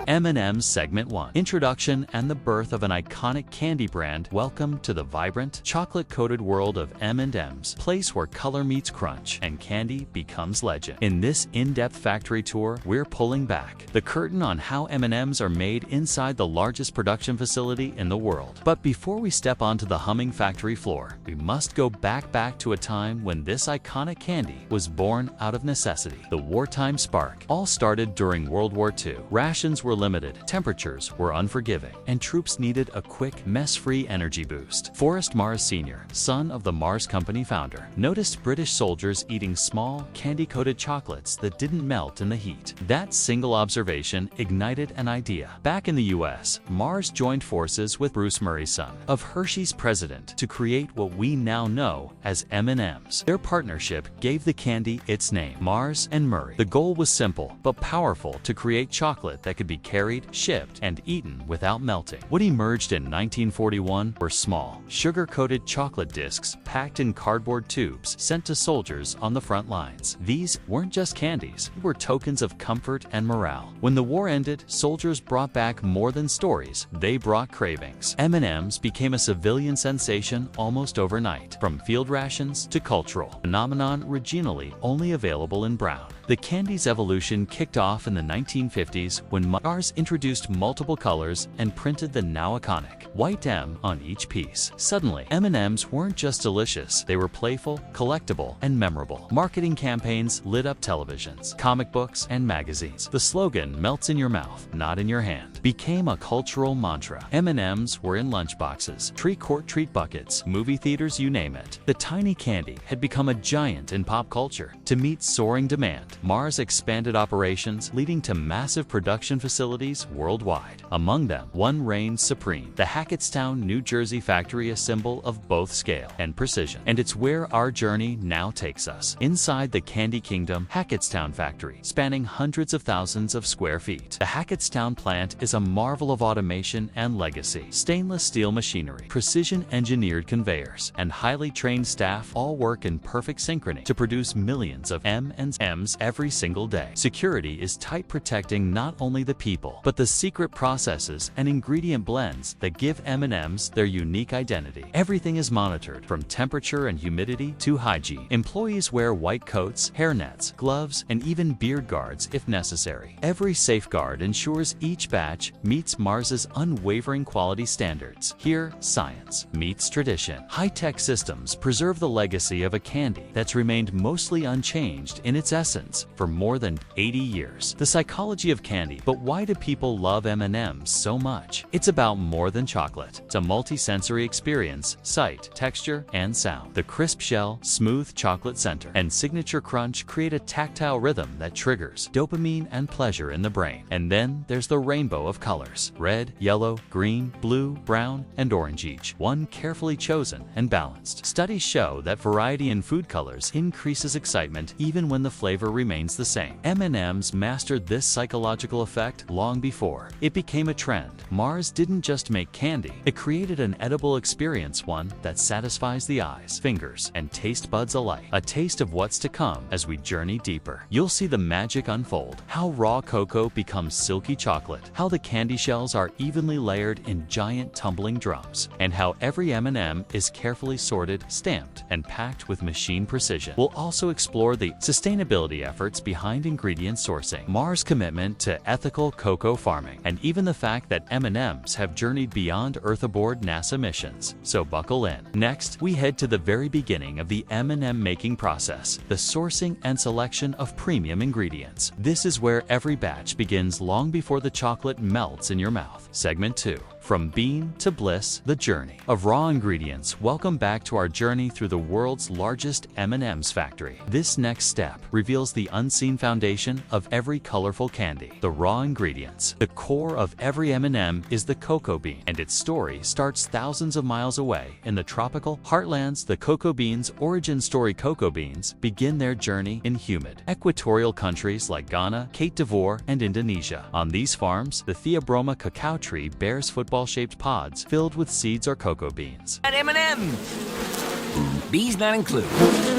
M&Ms Segment 1. Introduction and the birth of an iconic candy brand. Welcome to the vibrant, chocolate-coated world of M&Ms, place where color meets crunch and candy becomes legend. In this in-depth factory tour, we're pulling back the curtain on how M&Ms are made inside the largest production facility in the world. But before we step onto the humming factory floor, we must go back to a time when this iconic candy was born out of necessity. The wartime spark all started during World War II. Rations were limited, temperatures were unforgiving, and troops needed a quick, mess-free energy boost. Forrest Mars Sr., son of the Mars Company founder, noticed British soldiers eating small, candy-coated chocolates that didn't melt in the heat. That single observation ignited an idea. Back in the US, Mars joined forces with Bruce Murray's son, of Hershey's president, to create what we now know as M&Ms. Their partnership gave the candy its name, Mars and Murray. The goal was simple but powerful: to create chocolate that could be carried, shipped, and eaten without melting. What emerged in 1941 were small, sugar-coated chocolate discs packed in cardboard tubes sent to soldiers on the front lines. These weren't just candies, they were tokens of comfort and morale. When the war ended, soldiers brought back more than stories, they brought cravings. M&Ms became a civilian sensation almost overnight, from field rations to cultural phenomenon regionally only available in brown. The candy's evolution kicked off in the 1950s when Mars introduced multiple colors and printed the now iconic white M on each piece. Suddenly, M&Ms weren't just delicious, they were playful, collectible, and memorable. Marketing campaigns lit up televisions, comic books, and magazines. The slogan, "Melts in your mouth, not in your hand," became a cultural mantra. M&Ms were in lunchboxes, tree-quart treat buckets, movie theaters, you name it. The tiny candy had become a giant in pop culture. To meet soaring demand, Mars expanded operations, leading to massive production facilities worldwide. Among them, one reigned supreme: the Hackettstown, New Jersey factory, a symbol of both scale and precision. And it's where our journey now takes us. Inside the Candy Kingdom, Hackettstown factory, spanning hundreds of thousands of square feet. The Hackettstown plant is a marvel of automation and legacy. Stainless steel machinery, precision-engineered conveyors, and highly trained staff all work in perfect synchrony to produce millions of M&Ms every single day. Security is tight, protecting not only the people, but the secret processes and ingredient blends that give M&Ms their unique identity. Everything is monitored, from temperature and humidity to hygiene. Employees wear white coats, hairnets, gloves, and even beard guards if necessary. Every safeguard ensures each batch meets Mars's unwavering quality standards. Here, science meets tradition. High-tech systems preserve the legacy of a candy that's remained mostly unchanged in its essence for more than 80 years. The psychology of candy. But why do people love M&Ms so much? It's about more than chocolate. It's a multi-sensory experience: sight, texture, and sound. The crisp shell, smooth chocolate center, and signature crunch create a tactile rhythm that triggers dopamine and pleasure in the brain. And then there's the rainbow of colors: red, yellow, green, blue, brown, and orange, each one carefully chosen and balanced. Studies show that variety in food colors increases excitement even when the flavor remains the same. M&Ms mastered this psychological effect long before it became a trend. Mars didn't just make candy, it created an edible experience, one that satisfies the eyes, fingers, and taste buds alike. A taste of what's to come as we journey deeper. You'll see the magic unfold: how raw cocoa becomes silky chocolate, how the candy shells are evenly layered in giant tumbling drums, and how every M&M is carefully sorted, stamped, and packed with machine precision. We'll also explore the sustainability efforts behind ingredient sourcing, Mars' commitment to ethical cocoa farming, and even the fact that M&Ms have journeyed beyond Earth aboard NASA missions. So buckle in. Next, we head to the very beginning of the M&M making process, the sourcing and selection of premium ingredients. This is where every batch begins, long before the chocolate melts in your mouth. Segment 2. From bean to bliss, the journey of raw ingredients. Welcome back to our journey through the world's largest M&Ms factory. This next step reveals the unseen foundation of every colorful candy: the raw ingredients. The core of every M&M is the cocoa bean, and its story starts thousands of miles away in the tropical heartlands. The cocoa beans' origin story: cocoa beans begin their journey in humid, equatorial countries like Ghana, Cote d'Ivoire, and Indonesia. On these farms, the Theobroma cacao tree bears footprints football-shaped pods filled with seeds or cocoa beans. At M&Ms. Bees not included.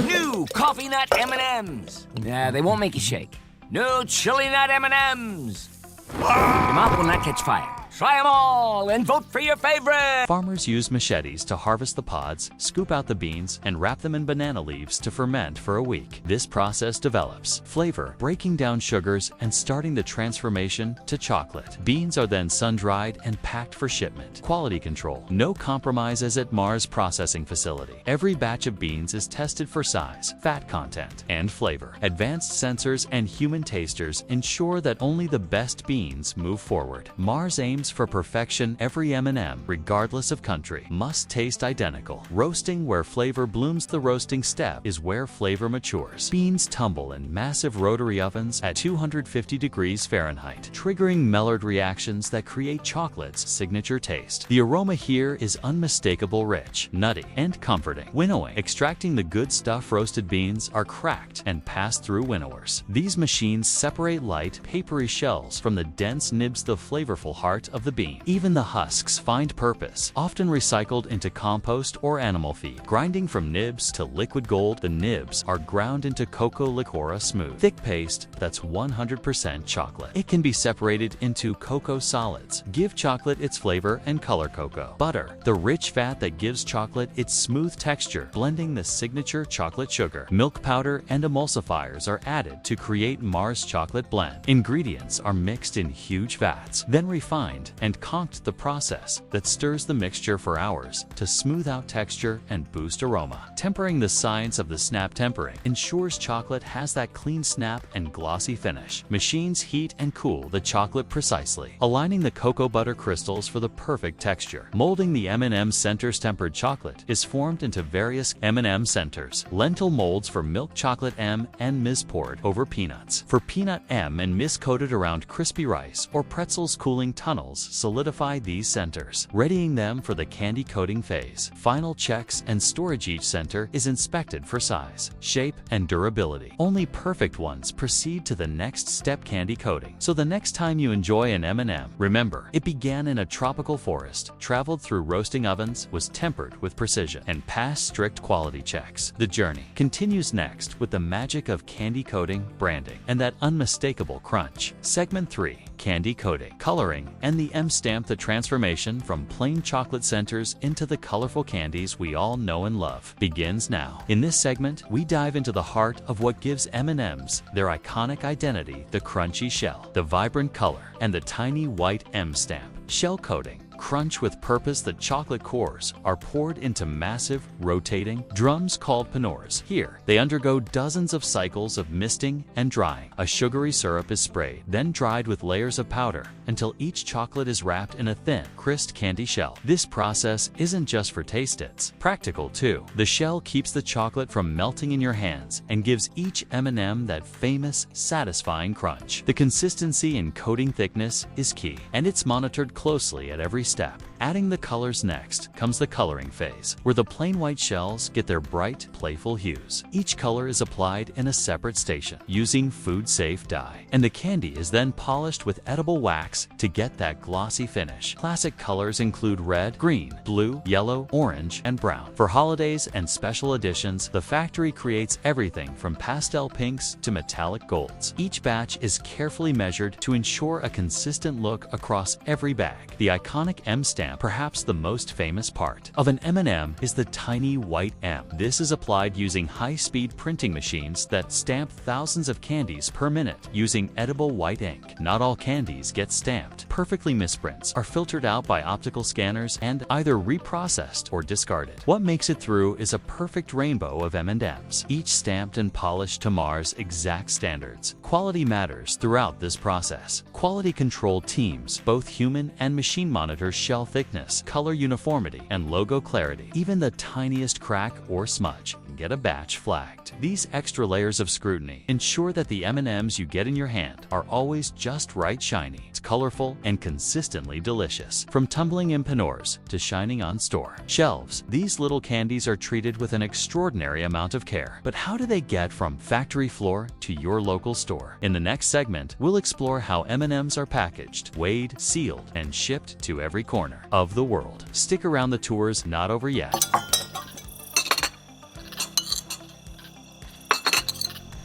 New coffee nut M&Ms. They won't make you shake. New chili nut M&Ms. Your mouth will not catch fire. Try them all and vote for your favorite! Farmers use machetes to harvest the pods, scoop out the beans, and wrap them in banana leaves to ferment for a week. This process develops flavor, breaking down sugars and starting the transformation to chocolate. Beans are then sun-dried and packed for shipment. Quality control. No compromises at Mars processing facility. Every batch of beans is tested for size, fat content, and flavor. Advanced sensors and human tasters ensure that only the best beans move forward. Mars aims for perfection. Every M&M, regardless of country, must taste identical. Roasting where flavor blooms. The roasting step is where flavor matures. Beans tumble in massive rotary ovens at 250 degrees Fahrenheit, triggering Maillard reactions that create chocolate's signature taste. The aroma here is unmistakable, rich, nutty, and comforting. Winnowing. Extracting the good stuff. Roasted beans are cracked and passed through winnowers. These machines separate light, papery shells from the dense nibs, the flavorful heart of the bean. Even the husks find purpose, often recycled into compost or animal feed. Grinding from nibs to liquid gold, the nibs are ground into cocoa liquor, a smooth, thick paste that's 100% chocolate. It can be separated into cocoa solids. Give chocolate its flavor and color. Cocoa butter, the rich fat that gives chocolate its smooth texture, blending the signature chocolate sugar. Milk powder and emulsifiers are added to create Mars chocolate blend. Ingredients are mixed in huge vats, then refined and conked, the process that stirs the mixture for hours to smooth out texture and boost aroma. Tempering. The science of the snap tempering ensures chocolate has that clean snap and glossy finish. Machines heat and cool the chocolate precisely, aligning the cocoa butter crystals for the perfect texture. Molding. The M&M centers. Tempered chocolate is formed into various M&M centers. Lentil molds for milk chocolate. M&Ms poured over peanuts. For peanut, M&Ms coated around crispy rice or pretzels. Cooling tunnels solidify these centers, readying them for the candy coating phase. Final checks and storage. Each center is inspected for size, shape, and durability. Only perfect ones proceed to the next step, candy coating. So the next time you enjoy an M&M, remember, it began in a tropical forest, traveled through roasting ovens, was tempered with precision, and passed strict quality checks. The journey continues next with the magic of candy coating, branding, and that unmistakable crunch. Segment 3. Candy coating, coloring, and the M stamp. The transformation from plain chocolate centers into the colorful candies we all know and love begins now. In this segment, we dive into the heart of what gives M&Ms their iconic identity: the crunchy shell, the vibrant color, and the tiny white M stamp. Shell coating. Crunch with purpose. The chocolate cores are poured into massive, rotating drums called panors. Here, they undergo dozens of cycles of misting and drying. A sugary syrup is sprayed, then dried with layers of powder until each chocolate is wrapped in a thin, crisp candy shell. This process isn't just for taste, it's practical too. The shell keeps the chocolate from melting in your hands and gives each M&M that famous, satisfying crunch. The consistency and coating thickness is key, and it's monitored closely at every step. Adding the colors. Next comes the coloring phase, where the plain white shells get their bright, playful hues. Each color is applied in a separate station using food-safe dye, and the candy is then polished with edible wax to get that glossy finish. Classic colors include red, green, blue, yellow, orange, and brown. For holidays and special editions, the factory creates everything from pastel pinks to metallic golds. Each batch is carefully measured to ensure a consistent look across every bag. The iconic M stamp, perhaps the most famous part of an M&M, is the tiny white M. This is applied using high-speed printing machines that stamp thousands of candies per minute using edible white ink. Not all candies get stamped. Perfectly misprints are filtered out by optical scanners and either reprocessed or discarded. What makes it through is a perfect rainbow of M&Ms, each stamped and polished to Mars exact standards. Quality matters throughout this process. Quality control teams, both human and machine, monitor shelf thickness, color uniformity, and logo clarity. Even the tiniest crack or smudge can get a batch flagged. These extra layers of scrutiny ensure that the M&Ms you get in your hand are always just right shiny. It's colorful and consistently delicious. From tumbling in panors to shining on store shelves, these little candies are treated with an extraordinary amount of care. But how do they get from factory floor to your local store? In the next segment, we'll explore how M&Ms are packaged, weighed, sealed, and shipped to every corner of the world. Stick around, the tour's not over yet.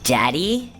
Daddy?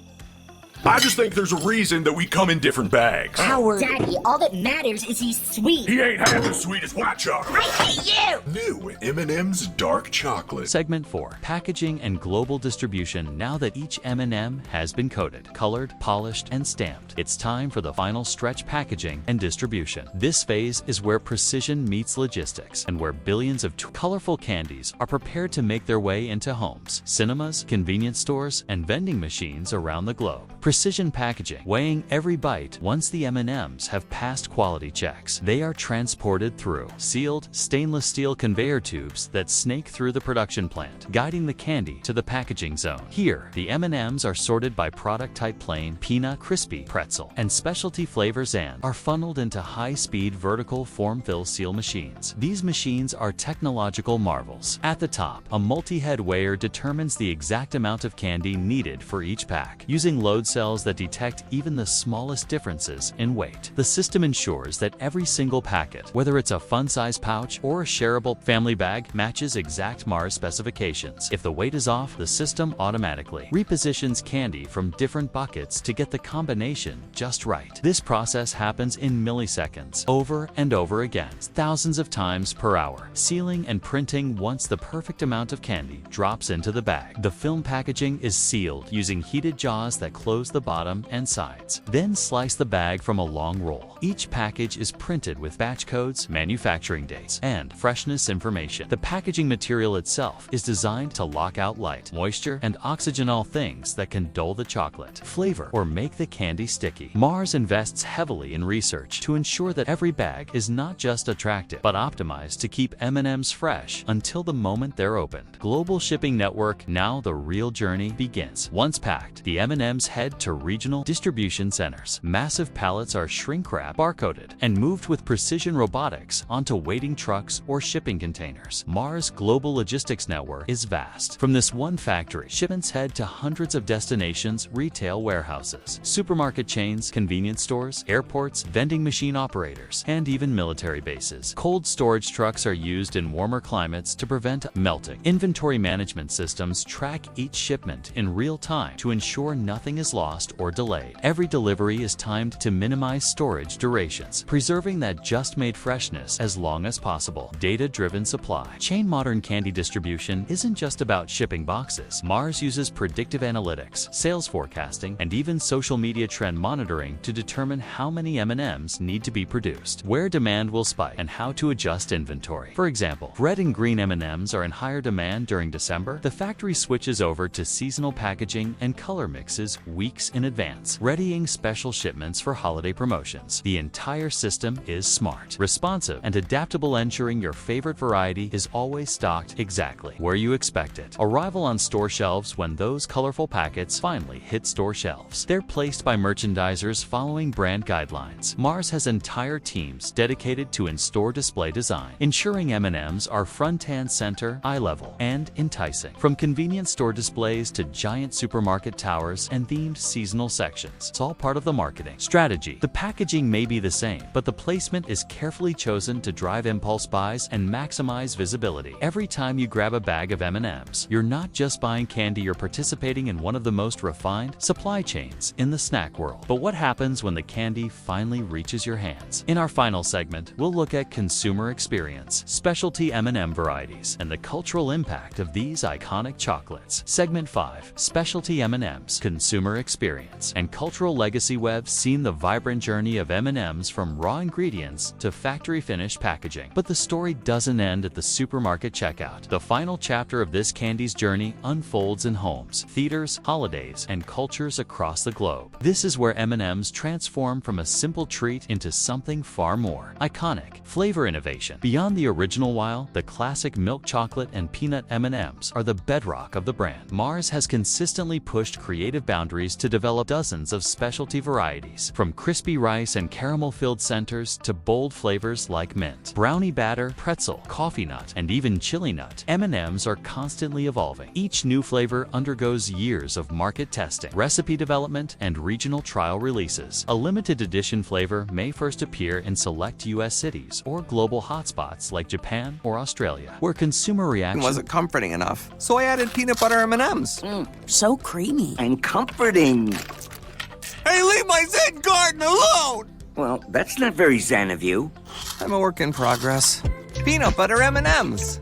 I just think there's a reason that we come in different bags. Howard! Daddy, all that matters is he's sweet. He ain't half as sweet as white chocolate. I hate you! New M&M's Dark Chocolate. Segment 4. Packaging and global distribution. Now that each M&M has been coated, colored, polished, and stamped, it's time for the final stretch: packaging and distribution. This phase is where precision meets logistics and where billions of colorful candies are prepared to make their way into homes, cinemas, convenience stores, and vending machines around the globe. Precision packaging, weighing every bite. Once the M&Ms have passed quality checks, they are transported through sealed stainless steel conveyor tubes that snake through the production plant, guiding the candy to the packaging zone. Here, the M&Ms are sorted by product type: plain, peanut, crispy, pretzel, and specialty flavors, and are funneled into high-speed vertical form-fill-seal machines. These machines are technological marvels. At the top, a multi-head weigher determines the exact amount of candy needed for each pack, using load cells that detect even the smallest differences in weight. The system ensures that every single packet, whether it's a fun-size pouch or a shareable family bag, matches exact Mars specifications. If the weight is off, the system automatically repositions candy from different buckets to get the combination just right. This process happens in milliseconds, over and over again, thousands of times per hour, sealing and printing once the perfect amount of candy drops into the bag. The film packaging is sealed using heated jaws that close the bottom and sides. Then slice the bag from a long roll. Each package is printed with batch codes, manufacturing dates, and freshness information. The packaging material itself is designed to lock out light, moisture, and oxygen, all things that can dull the chocolate flavor or make the candy sticky. Mars invests heavily in research to ensure that every bag is not just attractive, but optimized to keep M&Ms fresh until the moment they're opened. Global shipping network. Now the real journey begins. Once packed, the M&Ms head to regional distribution centers. Massive pallets are shrink-wrapped, barcoded, and moved with precision robotics onto waiting trucks or shipping containers. Mars' global logistics network is vast. From this one factory, shipments head to hundreds of destinations: retail warehouses, supermarket chains, convenience stores, airports, vending machine operators, and even military bases. Cold storage trucks are used in warmer climates to prevent melting. Inventory management systems track each shipment in real time to ensure nothing is lost or delayed. Every delivery is timed to minimize storage durations, preserving that just-made freshness as long as possible. Data-driven supply. Chain modern candy distribution isn't just about shipping boxes. Mars uses predictive analytics, sales forecasting, and even social media trend monitoring to determine how many M&Ms need to be produced, where demand will spike, and how to adjust inventory. For example, red and green M&Ms are in higher demand during December. The factory switches over to seasonal packaging and color mixes weeks in advance, readying special shipments for holiday promotions. The entire system is smart, responsive, and adaptable, ensuring your favorite variety is always stocked exactly where you expect it. Arrival on store shelves. When those colorful packets finally hit store shelves, they're placed by merchandisers following brand guidelines. Mars has entire teams dedicated to in-store display design, ensuring M&Ms are front and center, eye-level, and enticing. From convenience store displays to giant supermarket towers and themed seasonal sections, it's all part of the marketing strategy. The packaging may be the same, but the placement is carefully chosen to drive impulse buys and maximize visibility. Every time you grab a bag of M&Ms, you're not just buying candy, you're participating in one of the most refined supply chains in the snack world. But what happens when the candy finally reaches your hands? In our final segment, we'll look at consumer experience, specialty M&M varieties, and the cultural impact of these iconic chocolates. Segment 5. Specialty M&Ms, consumer experience. experience. And Cultural Legacy Web's seen the vibrant journey of M&Ms from raw ingredients to factory-finished packaging. But the story doesn't end at the supermarket checkout. The final chapter of this candy's journey unfolds in homes, theaters, holidays, and cultures across the globe. This is where M&Ms transform from a simple treat into something far more iconic. Flavor innovation. Beyond the original Weil, the classic milk chocolate and peanut M&Ms are the bedrock of the brand. Mars has consistently pushed creative boundaries to develop dozens of specialty varieties, from crispy rice and caramel-filled centers to bold flavors like mint, brownie batter, pretzel, coffee nut, and even chili nut. M&Ms are constantly evolving. Each new flavor undergoes years of market testing, recipe development, and regional trial releases. A limited edition flavor may first appear in select U.S. cities or global hotspots like Japan or Australia, where consumer reaction wasn't comforting enough, so I added peanut butter M&Ms. So creamy. And comforting. Hey, leave my Zen garden alone! Well, that's not very zen of you. I'm a work in progress. Peanut butter M&Ms.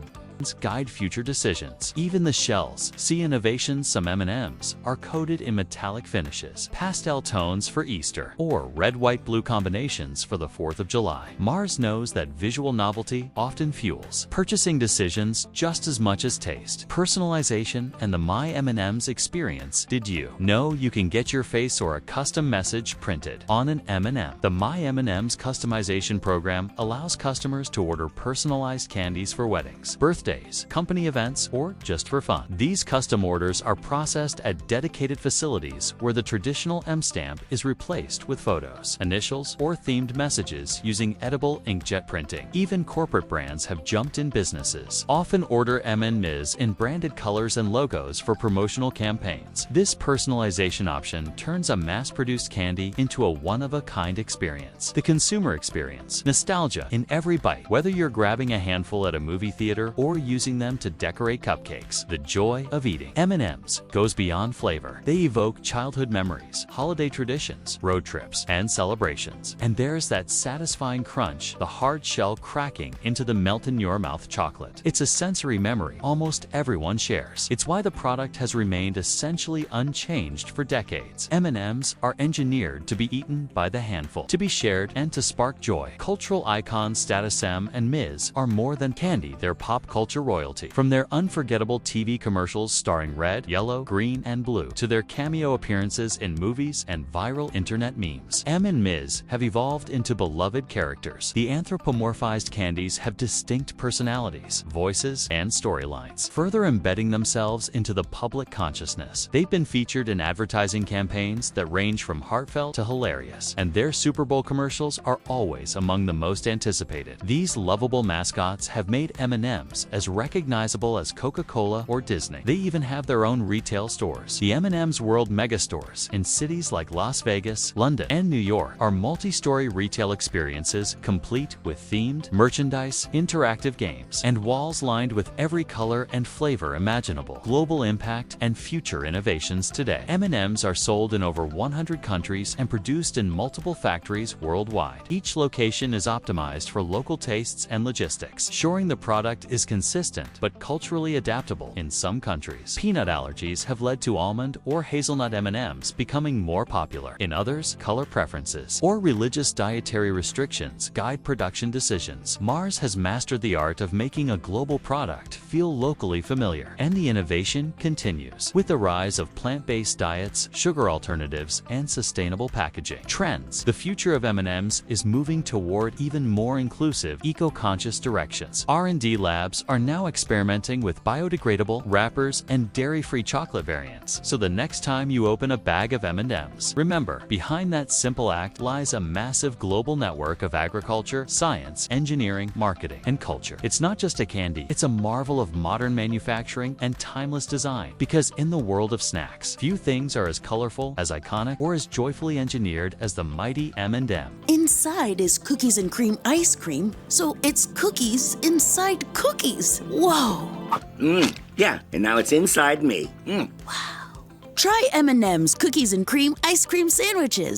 guide future decisions. Even the shells. See innovations, some M&Ms are coated in metallic finishes, pastel tones for Easter, or red, white, blue combinations for the 4th of July. Mars knows that visual novelty often fuels purchasing decisions just as much as taste. Personalization and the My M&Ms experience. Did you know you can get your face or a custom message printed on an M&M? The My M&Ms customization program allows customers to order personalized candies for weddings, birthdays, company events, or just for fun. These custom orders are processed at dedicated facilities where the traditional M stamp is replaced with photos, initials, or themed messages using edible inkjet printing. Even corporate brands have jumped in businesses. Often order M&Ms in branded colors and logos for promotional campaigns. This personalization option turns a mass-produced candy into a one-of-a-kind experience. The consumer experience. Nostalgia in every bite. Whether you're grabbing a handful at a movie theater or using them to decorate cupcakes, the joy of eating. M&Ms goes beyond flavor. They evoke childhood memories, holiday traditions, road trips, and celebrations. And there's that satisfying crunch, the hard shell cracking into the melt-in-your-mouth chocolate. It's a sensory memory almost everyone shares. It's why the product has remained essentially unchanged for decades. M&Ms are engineered to be eaten by the handful, to be shared, and to spark joy. Cultural icons Status M and Ms are more than candy. They're pop culture royalty. From their unforgettable TV commercials starring red, yellow, green, and blue, to their cameo appearances in movies and viral internet memes, M and Ms have evolved into beloved characters. The anthropomorphized candies have distinct personalities, voices, and storylines, further embedding themselves into the public consciousness. They've been featured in advertising campaigns that range from heartfelt to hilarious, and their Super Bowl commercials are always among the most anticipated. These lovable mascots have made M&Ms as recognizable as Coca-Cola or Disney. They even have their own retail stores. The M&M's World Megastores in cities like Las Vegas, London, and New York are multi-story retail experiences complete with themed merchandise, interactive games, and walls lined with every color and flavor imaginable. Global impact and future innovations today. M&Ms are sold in over 100 countries and produced in multiple factories worldwide. Each location is optimized for local tastes and logistics, ensuring the product is consistent but culturally adaptable in some countries. Peanut allergies have led to almond or hazelnut M&Ms becoming more popular. In others, color preferences or religious dietary restrictions guide production decisions. Mars has mastered the art of making a global product feel locally familiar, and the innovation continues. With the rise of plant-based diets, sugar alternatives, and sustainable packaging trends, the future of M&Ms is moving toward even more inclusive, eco-conscious directions. R&D labs are now experimenting with biodegradable wrappers and dairy-free chocolate variants. So the next time you open a bag of M&Ms, remember, behind that simple act lies a massive global network of agriculture, science, engineering, marketing, and culture. It's not just a candy, it's a marvel of modern manufacturing and timeless design. Because in the world of snacks, few things are as colorful, as iconic, or as joyfully engineered as the mighty M&M. Inside is cookies and cream ice cream, so it's cookies inside cookies. Whoa! Yeah, and now it's inside me. Try M&M's cookies and cream ice cream sandwiches.